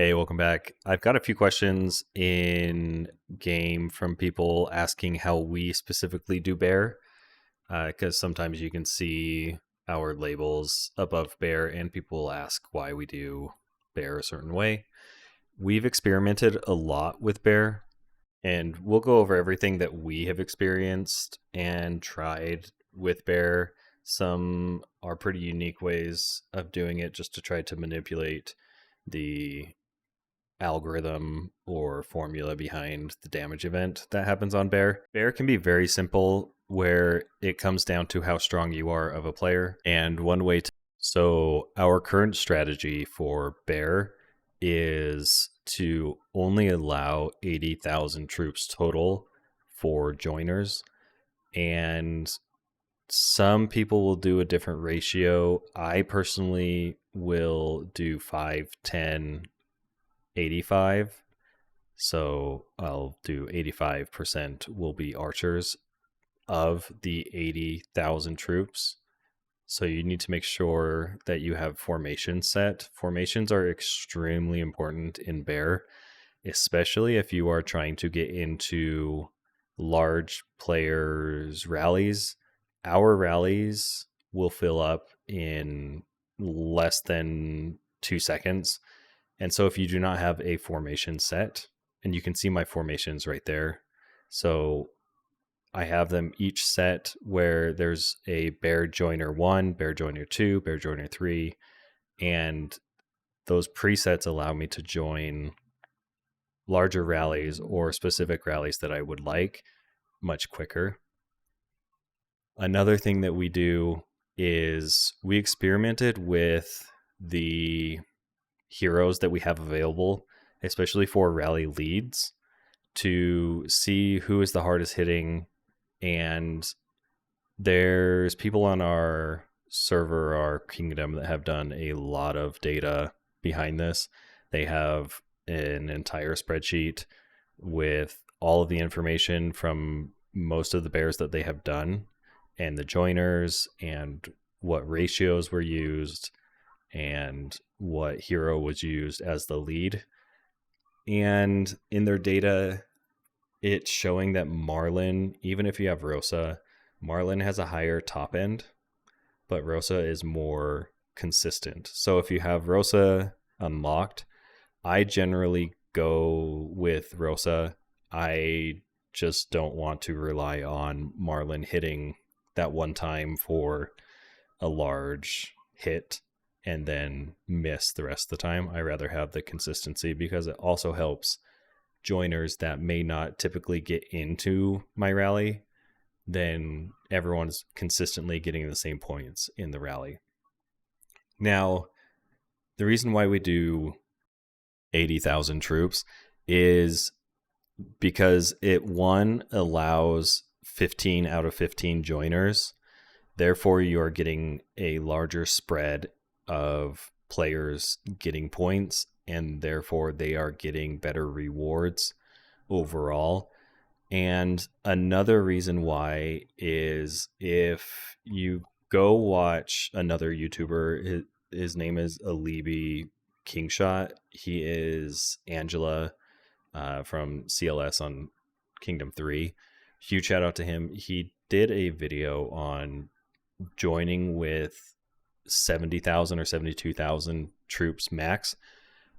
Hey, welcome back. I've got a few questions in game from people asking how we specifically do bear, because sometimes you can see our labels above bear, and people ask why we do bear a certain way. We've experimented a lot with bear, and we'll go over everything that we have experienced and tried with bear. Some are pretty unique ways of doing it just to try to manipulate the algorithm or formula behind the damage event that happens on bear. Bear can be very simple where it comes down to how strong you are of a player. And one way to so our current strategy for bear is to only allow 80,000 troops total for joiners. And some people will do a different ratio. I personally will do 5, 10, 85. So I'll do 85% will be archers of the 80,000 troops. So you need to make sure that you have formation set. Formations are extremely important in bear, especially if you are trying to get into large players' rallies. Our rallies will fill up in less than 2 seconds. And so if you do not have a formation set, and you can see my formations right there. So I have them each set where there's a bear joiner 1, bear joiner 2, bear joiner 3, and those presets allow me to join larger rallies or specific rallies that I would like much quicker. Another thing that we do is we experimented with the heroes that we have available, especially for rally leads, to see who is the hardest hitting. And there's people on our server, our kingdom, that have done a lot of data behind this. They have an entire spreadsheet with all of the information from most of the bears that they have done, and the joiners, and what ratios were used, and what hero was used as the lead. And in their data, it's showing that Marlin, even if you have Rosa, Marlin has a higher top end, but Rosa is more consistent. So if you have Rosa unlocked, I generally go with Rosa. I just don't want to rely on Marlin hitting that one time for a large hit and then miss the rest of the time. I rather have the consistency because it also helps joiners that may not typically get into my rally. Then everyone's consistently getting the same points in the rally. Now, the reason why we do 80,000 troops is because it, one, allows 15 out of 15 joiners. Therefore, you are getting a larger spread of players getting points, and therefore they are getting better rewards overall. And another reason why is if you go watch another YouTuber, his name is Alibi Kingshot. He is Angela from CLS on Kingdom 3. Huge shout out to him. He did a video on joining with 70,000 or 72,000 troops max,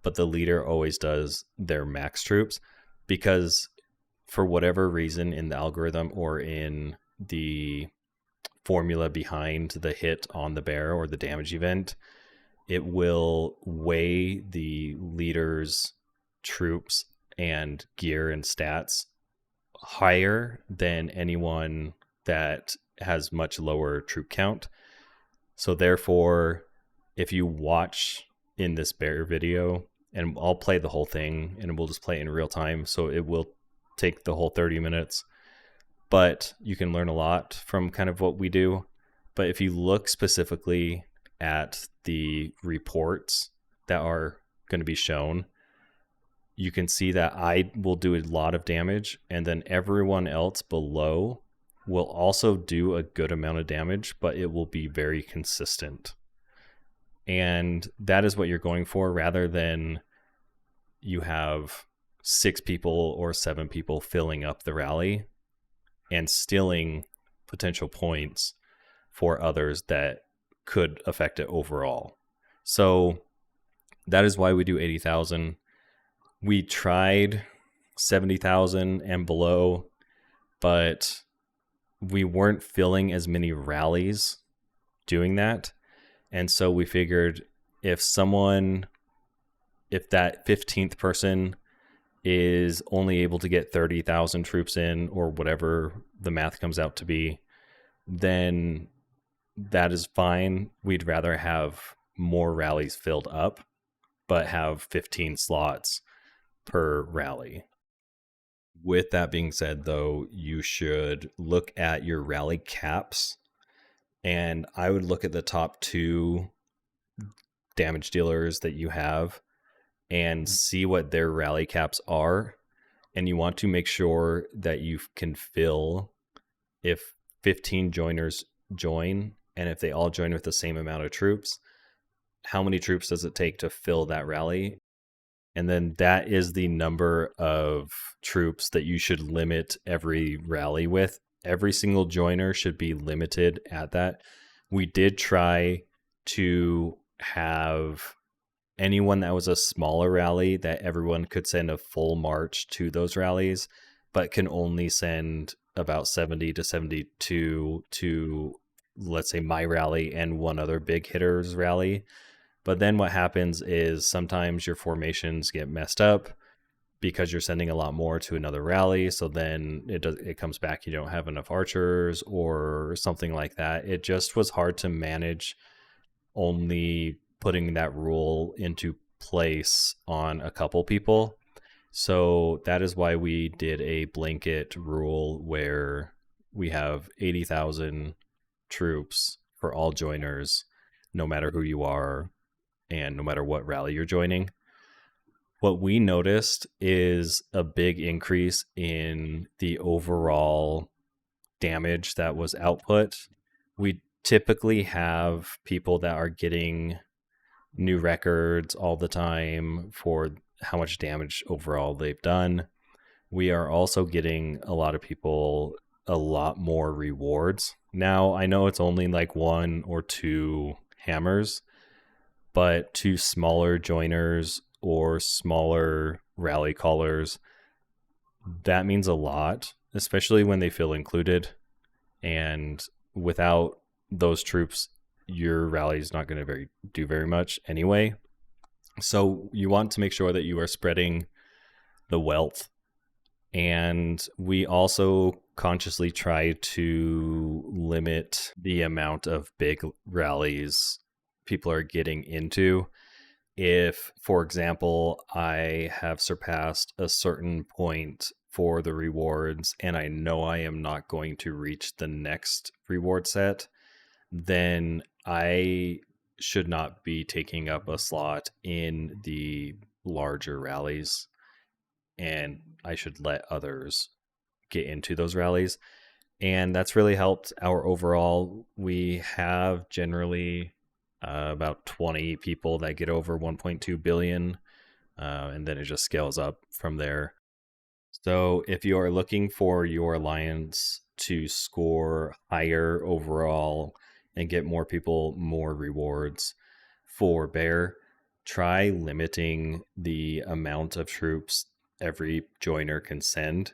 but the leader always does their max troops because for whatever reason in the algorithm or in the formula behind the hit on the bear or the damage event, it will weigh the leader's troops and gear and stats higher than anyone that has much lower troop count. So therefore, if you watch in this bear video, and I'll play the whole thing and we'll just play it in real time, so it will take the whole 30 minutes, but you can learn a lot from kind of what we do. But if you look specifically at the reports that are going to be shown, you can see that I will do a lot of damage, and then everyone else below will also do a good amount of damage, but it will be very consistent. And that is what you're going for, rather than you have 6 people or 7 people filling up the rally and stealing potential points for others that could affect it overall. So that is why we do 80,000. We tried 70,000 and below, but we weren't filling as many rallies doing that. And so we figured if that 15th person is only able to get 30,000 troops in, or whatever the math comes out to be, then that is fine. We'd rather have more rallies filled up, but have 15 slots per rally. With that being said, though, you should look at your rally caps, and I would look at the top 2 damage dealers that you have and see what their rally caps are. And you want to make sure that you can fill, if 15 joiners join, and if they all join with the same amount of troops, how many troops does it take to fill that rally? And then that is the number of troops that you should limit every rally with. Every single joiner should be limited at that. We did try to have anyone that was a smaller rally that everyone could send a full march to those rallies, but can only send about 70 to 72 to, let's say, my rally and one other big hitter's rally. But then what happens is sometimes your formations get messed up because you're sending a lot more to another rally. So then it comes back, you don't have enough archers or something like that. It just was hard to manage only putting that rule into place on a couple people. So that is why we did a blanket rule where we have 80,000 troops for all joiners, no matter who you are and no matter what rally you're joining. What we noticed is a big increase in the overall damage that was output. We typically have people that are getting new records all the time for how much damage overall they've done. We are also getting a lot of people a lot more rewards. Now, I know it's only like 1 or 2 hammers, but to smaller joiners or smaller rally callers, that means a lot, especially when they feel included. And without those troops, your rally is not going to do very much anyway. So you want to make sure that you are spreading the wealth. And we also consciously try to limit the amount of big rallies people are getting into. If, for example, I have surpassed a certain point for the rewards and I know I am not going to reach the next reward set, then I should not be taking up a slot in the larger rallies, and I should let others get into those rallies. And that's really helped our overall. We have generally about 20 people that get over 1.2 billion, and then it just scales up from there. So if you are looking for your alliance to score higher overall and get more people more rewards for Bear, try limiting the amount of troops every joiner can send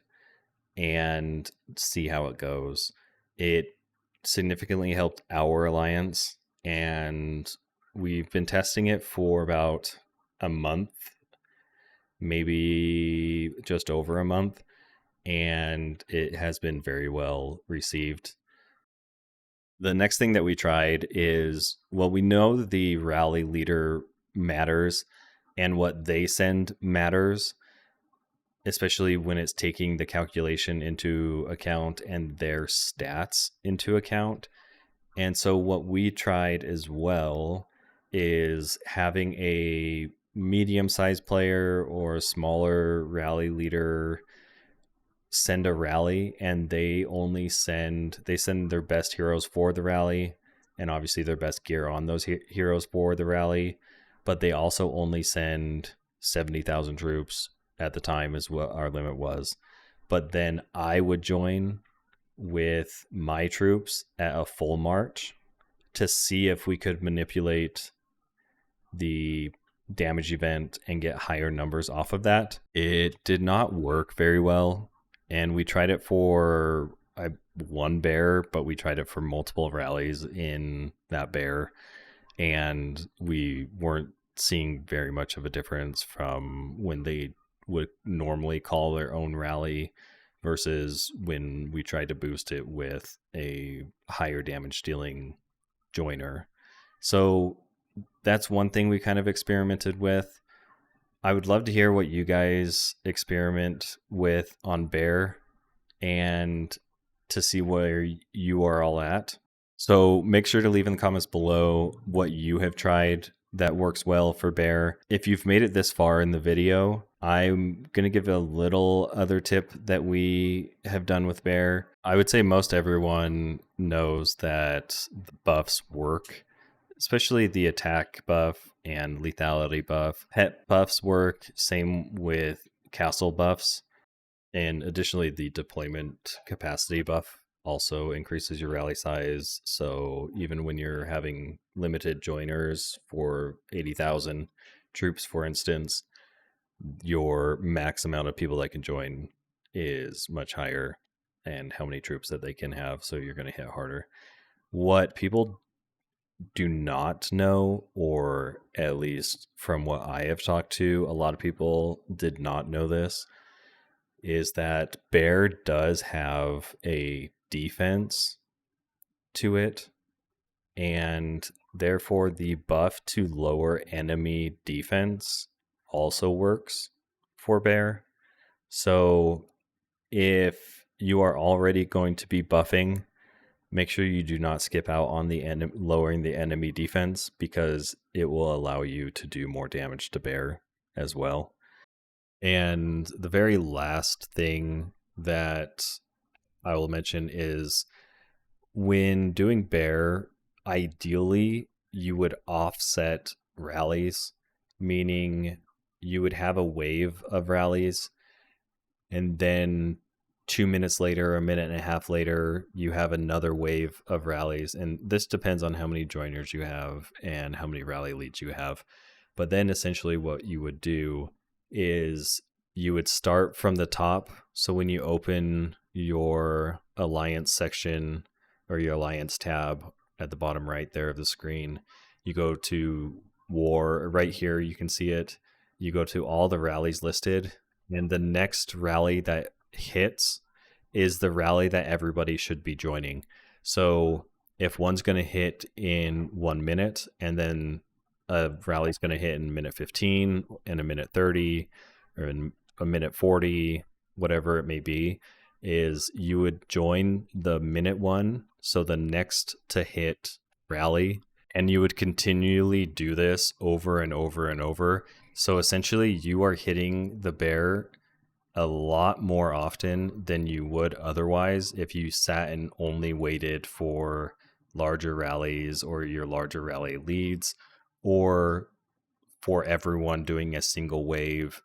and see how it goes. It significantly helped our alliance, and we've been testing it for about a month, maybe just over a month, and it has been very well received. The next thing that we tried is, well, we know the rally leader matters and what they send matters, especially when it's taking the calculation into account and their stats into account. And so what we tried as well is having a medium-sized player or a smaller rally leader send a rally, and they send their best heroes for the rally, and obviously their best gear on those heroes for the rally, but they also only send 70,000 troops at the time is what our limit was. But then I would join with my troops at a full march to see if we could manipulate the damage event and get higher numbers off of that. It did not work very well, and we tried it for one bear, but we tried it for multiple rallies in that bear, and we weren't seeing very much of a difference from when they would normally call their own rally versus when we tried to boost it with a higher damage dealing joiner. So that's one thing we kind of experimented with. I would love to hear what you guys experiment with on bear and to see where you are all at. So make sure to leave in the comments below what you have tried that works well for bear. If you've made it this far in the video, I'm going to give a little other tip that we have done with bear. I would say most everyone knows that the buffs work, especially the attack buff and lethality buff. Pet buffs work, same with castle buffs. And additionally, the deployment capacity buff also increases your rally size. So even when you're having limited joiners for 80,000 troops, for instance, your max amount of people that can join is much higher, and how many troops that they can have. So you're going to hit harder. What people do not know, or at least from what I have talked to, a lot of people did not know this, is that bear does have a defense to it, and therefore the buff to lower enemy defense also works for bear. So if you are already going to be buffing, make sure you do not skip out on the lowering the enemy defense, because it will allow you to do more damage to bear as well. And the very last thing that I will mention is when doing bear, ideally you would offset rallies, meaning you would have a wave of rallies, and then 2 minutes later, a minute and a half later, you have another wave of rallies. And this depends on how many joiners you have and how many rally leads you have. But then essentially what you would do is you would start from the top. So when you open your alliance section or your alliance tab at the bottom right there of the screen, you go to war. Right here you can see it. You go to all the rallies listed, and the next rally that hits is the rally that everybody should be joining. So if one's going to hit in 1 minute, and then a rally's going to hit in minute 15 and a minute 30 or in a minute 40, whatever it may be, is you would join the minute one, so the next to hit rally, and you would continually do this over and over and over. So essentially you are hitting the bear a lot more often than you would otherwise if you sat and only waited for larger rallies or your larger rally leads, or for everyone doing a single wave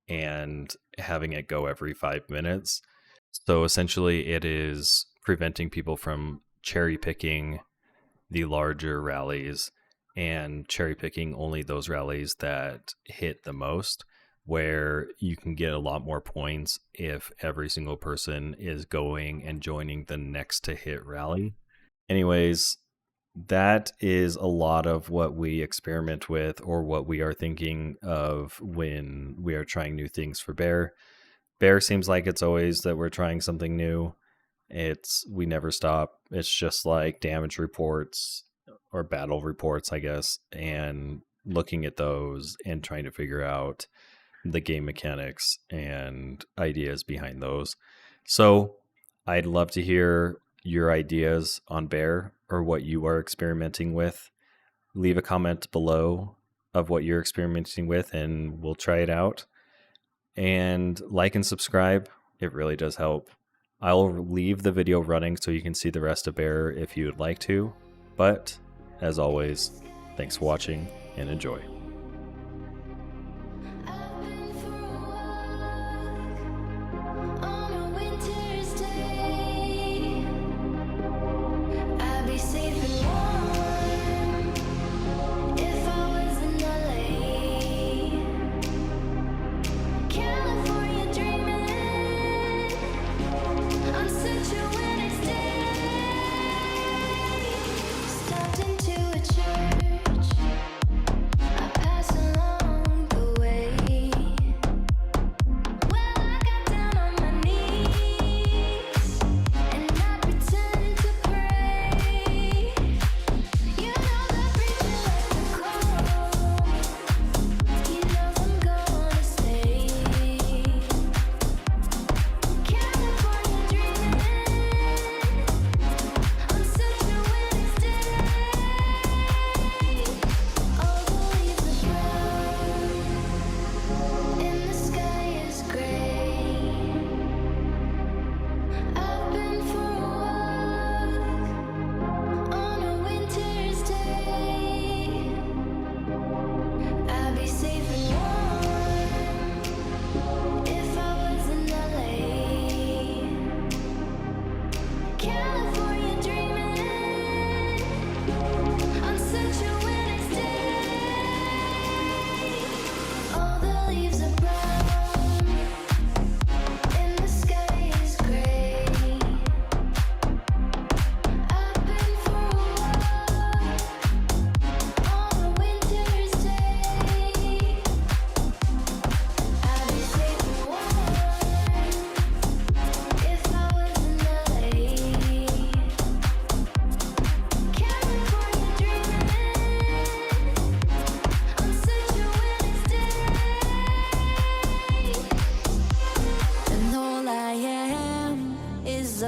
and having it go every 5 minutes. So essentially it is preventing people from cherry picking the larger rallies and cherry picking only those rallies that hit the most, where you can get a lot more points if every single person is going and joining the next to hit rally. Anyways, that is a lot of what we experiment with, or what we are thinking of when we are trying new things for bear. Bear seems like it's always that we're trying something new. We never stop. It's just like damage reports or battle reports, I guess, and looking at those and trying to figure out the game mechanics and ideas behind those. So I'd love to hear your ideas on bear, or what you are experimenting with. Leave a comment below of what you're experimenting with, and we'll try it out. And like and subscribe. It really does help. I'll leave the video running so you can see the rest of bear if you would like to. But as always, thanks for watching and enjoy.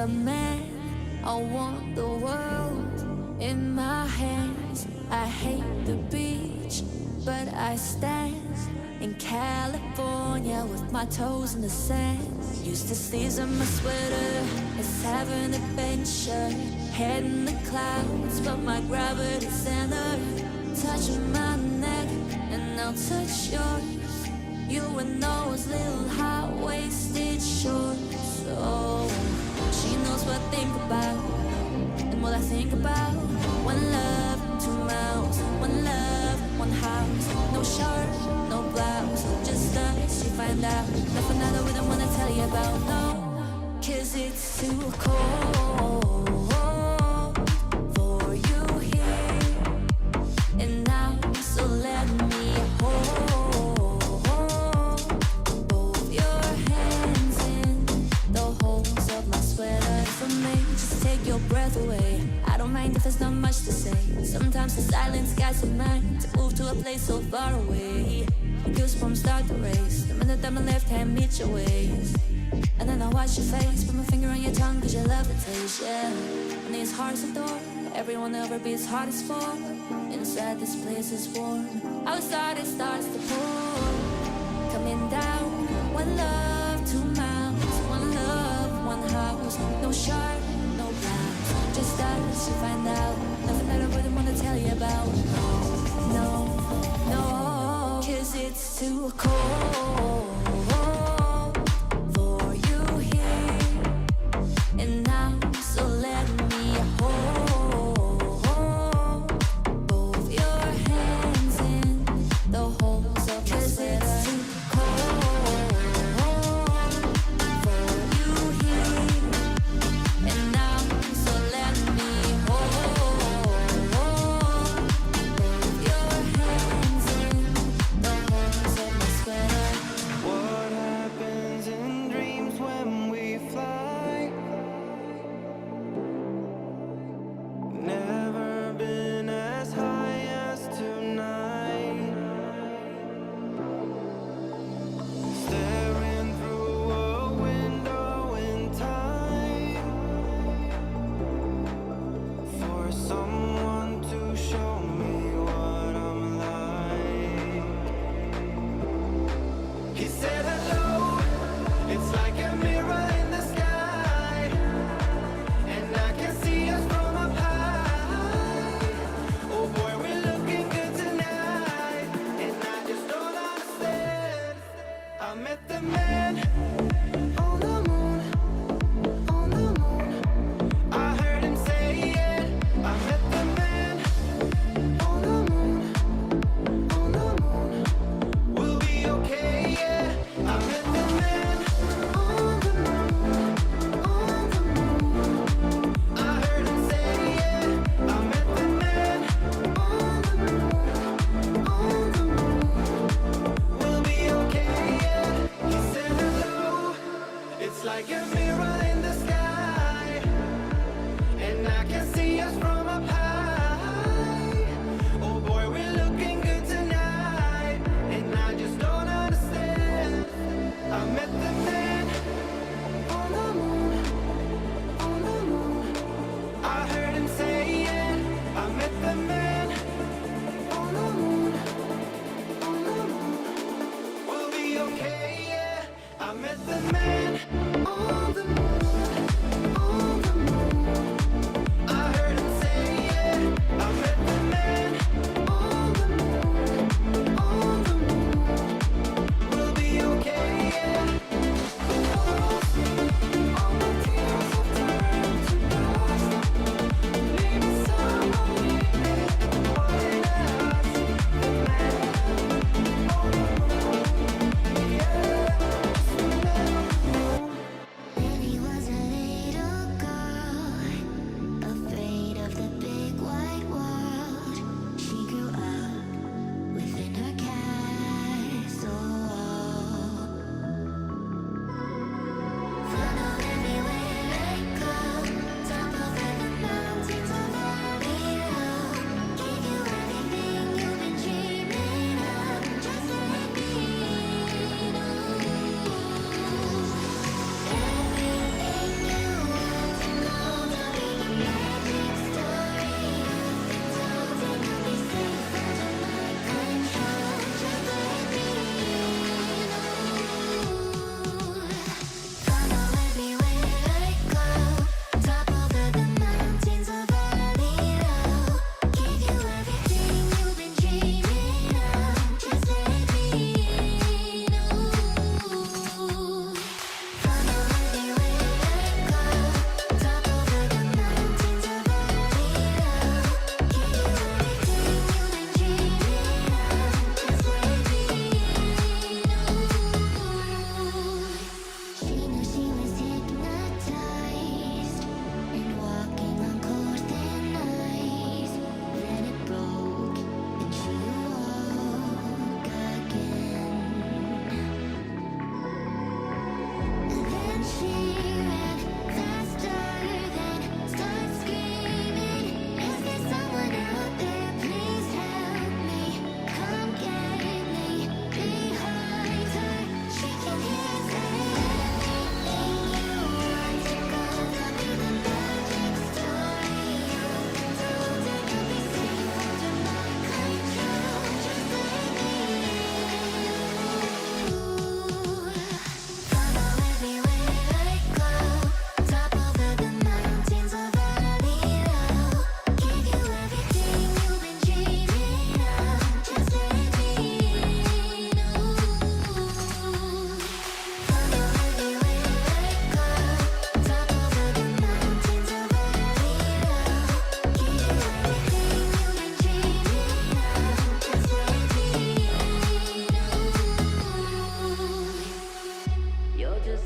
a man. I want the world in my hands. I hate the beach, but I stand in California with my toes in the sand. Used to season my sweater, let's have an adventure. Head in the clouds, but my gravity center. Touch my neck, and I'll touch yours. You and those little high-waisted shorts. Oh, she knows what I think about, and what I think about. One love, 2 mouths. One love, 1 house. No shirt, no blouse, just us, you find out. Nothing that I wouldn't wanna tell you about, no. 'Cause it's too cold for you here and now, so let me hold both your hands in the holes of my sweater. For me, just take your breath away. I don't mind if there's not much to say. Sometimes the silence guides the mind to move to a place so far away. Goosebumps start to race the minute that my left hand meets your waist. And then I watch your face, put my finger on your tongue 'cause you love the taste, yeah. And these hearts adore, everyone ever beats hard as for. Inside this place is warm, outside it starts to pour. Coming down, 1 love, 2 mouths. 1 love, 1 house. No shirt, no blouse, just us, you find out. Nothing that I wouldn't wanna tell you about. No, no, 'cause it's too cold for you here and now, so let me hold both your hands in the holes of my sweater. 'Cause it's too cold for you here and now, so let me hold both your hands in the holes of my sweater. What happens in dreams when we fly? Never been as high as tonight. Staring through a window in time for someone to show me what I'm like. He said hello, it's like a mirror in the sky, and I can see us from up high. Oh boy, we're looking good tonight, and I just don't understand. I met the man on the moon, on the moon. I heard him say it. I met the man on the moon, on the moon. We'll be okay, yeah. I met the man on the moon, on the moon. I heard him say yeah. I met the man on the moon, on the moon. We'll be okay, yeah. He said hello. It's like a mirror in the sky, and I can see us from up high. Oh boy, we're looking good tonight, and I just don't understand. I met the man on the moon, on the moon. I heard him say it. I met the man on the moon, on the moon. We'll be okay, yeah. I met the man on the moon, on the moon. I heard him say it. I met the man on the moon, on the moon. We'll be okay, yeah. All my tears have turned to dust. Maybe someday when I see the man on the moon, yeah. Just remember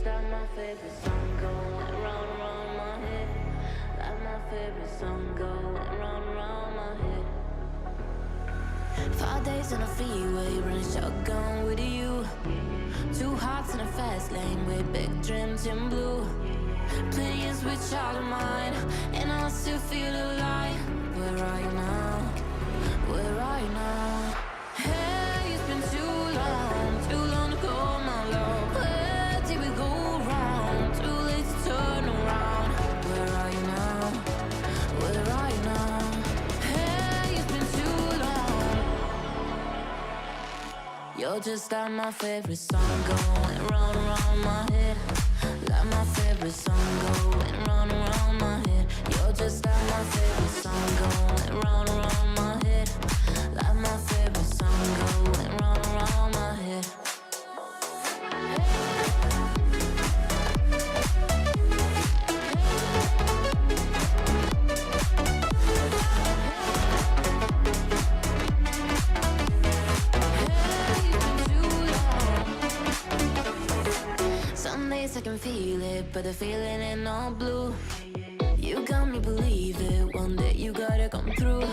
stop my favorite song going round and round my head. Like my favorite song going round and round my head. 5 days on a freeway, running shotgun with you. 2 hearts in a fast lane with big dreams in blue. Playing sweet child of mine, and I still feel alive. Where are you now? Where are you now? Hey, it's been too long to call my love. Where did we go wrong? Too late to turn around. Where are you now? Where are you now? Hey, it's been too long. You're just like my favorite song going round and round my head. Like my favorite song going round and round my head. You're just like my favorite song going round and round my head. Like my favorite song going round and round my head. Some days I can feel it, but the feeling ain't all blue. You got me believe it, one day you gotta come through.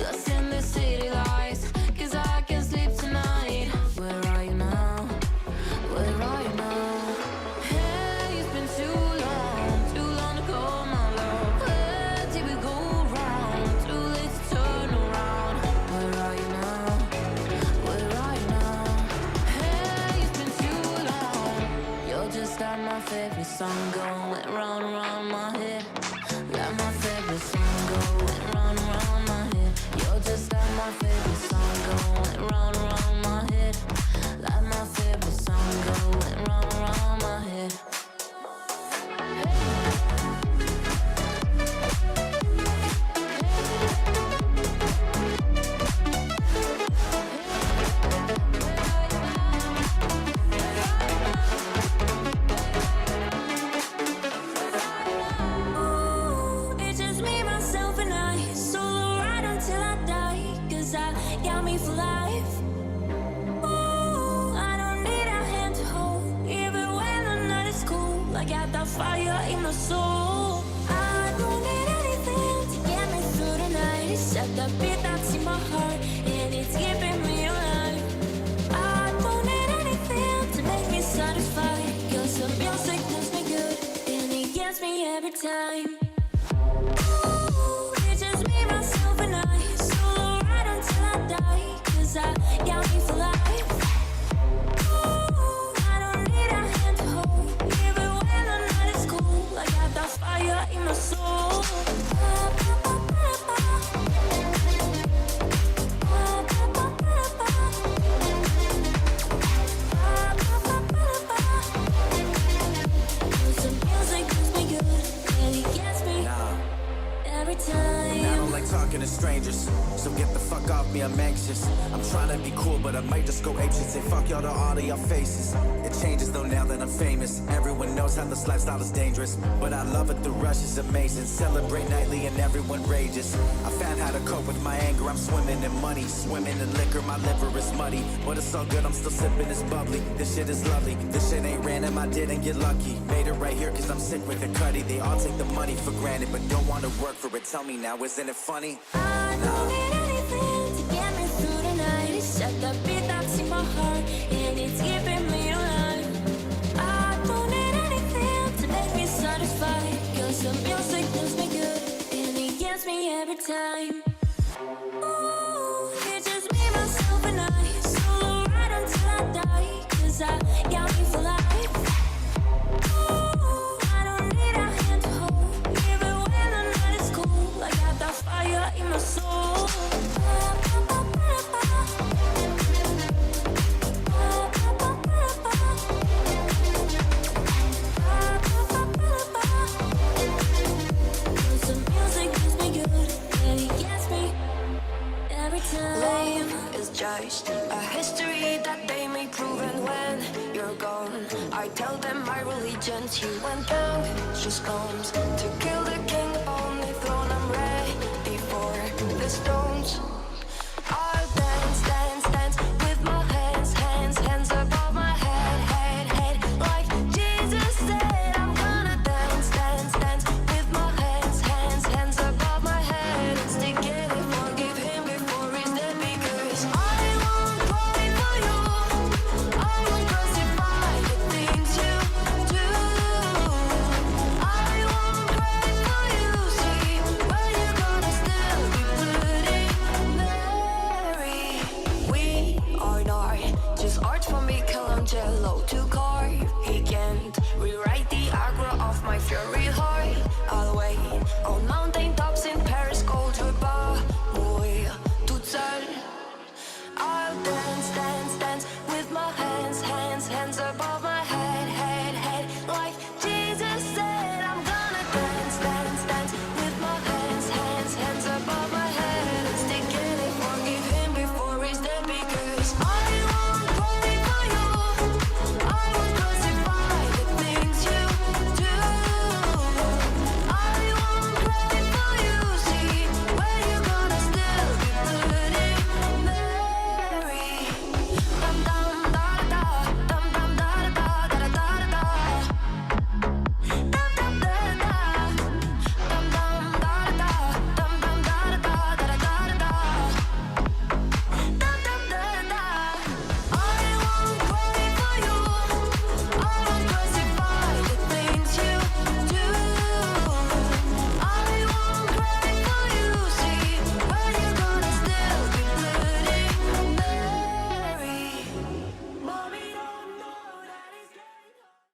Lost in the city lights, 'cause I can't sleep tonight. Where are you now? Where are you now? Hey, it's been too long to call my love. Where did we go wrong? Too late to turn around. Where are you now? Where are you now? Hey, it's been too long. You're just like my favorite song going round and round my head. Like my favorite song going round and round my head. You're just like my favorite song going round and round my head. Like my favorite song going round and round my head. Ooh, it's just me, myself, and I. Solo ride until I die, 'cause I got me for life. Ooh, I don't need a hand to hold, even when the night is cold. I got that fire in my soul. I don't need anything to get me through the night. It's just the beat that's in my heart, and it's keeping me alive. I don't need anything to make me satisfied, 'cause the music does me good, and it gets me every time. Ooh, it's just me, myself, and I. Solo ride until I die, 'cause I got me for life. Ooh, I don't need a hand to hold, even when the night is cold. I got that fire in my soul. The music does me good, and it gets me every time. I don't like talking to strangers, so get the fuck off me, I'm anxious. I'm trying to be cool, but I might just go apeshit. Say fuck y'all to all of your faces. It changes though now that I'm famous. Everyone knows how this lifestyle is dangerous, but I love it, the rush is amazing. Celebrate nightly and everyone rages. I found how to cope with my anger, I'm swimming in money. Swimming in liquor, my liver is muddy. But it's all good, I'm still sipping this bubbly. This shit is lovely, this shit ain't random, I didn't get lucky. Made it right here 'cause I'm sick with the cutty. They all take the money for granted, but don't wanna work for it. Tell me now, isn't it funny? I don't need anything to get me through the night. It's just the beat that's in my heart, and it's keeping me alive. I don't need anything to make me satisfied, 'cause the music does me good, and it gets me every time. Ooh, it's just me, myself, and I. Solo ride until I die, 'cause I got me for life. Ooh, I don't need a hand to hold, even when the night is cold. I got that fire in my soul. The music does me good, and it gets me every time. Life is just a history that they may prove, and when you're gone, I tell them my religion. You went down, just comes to kill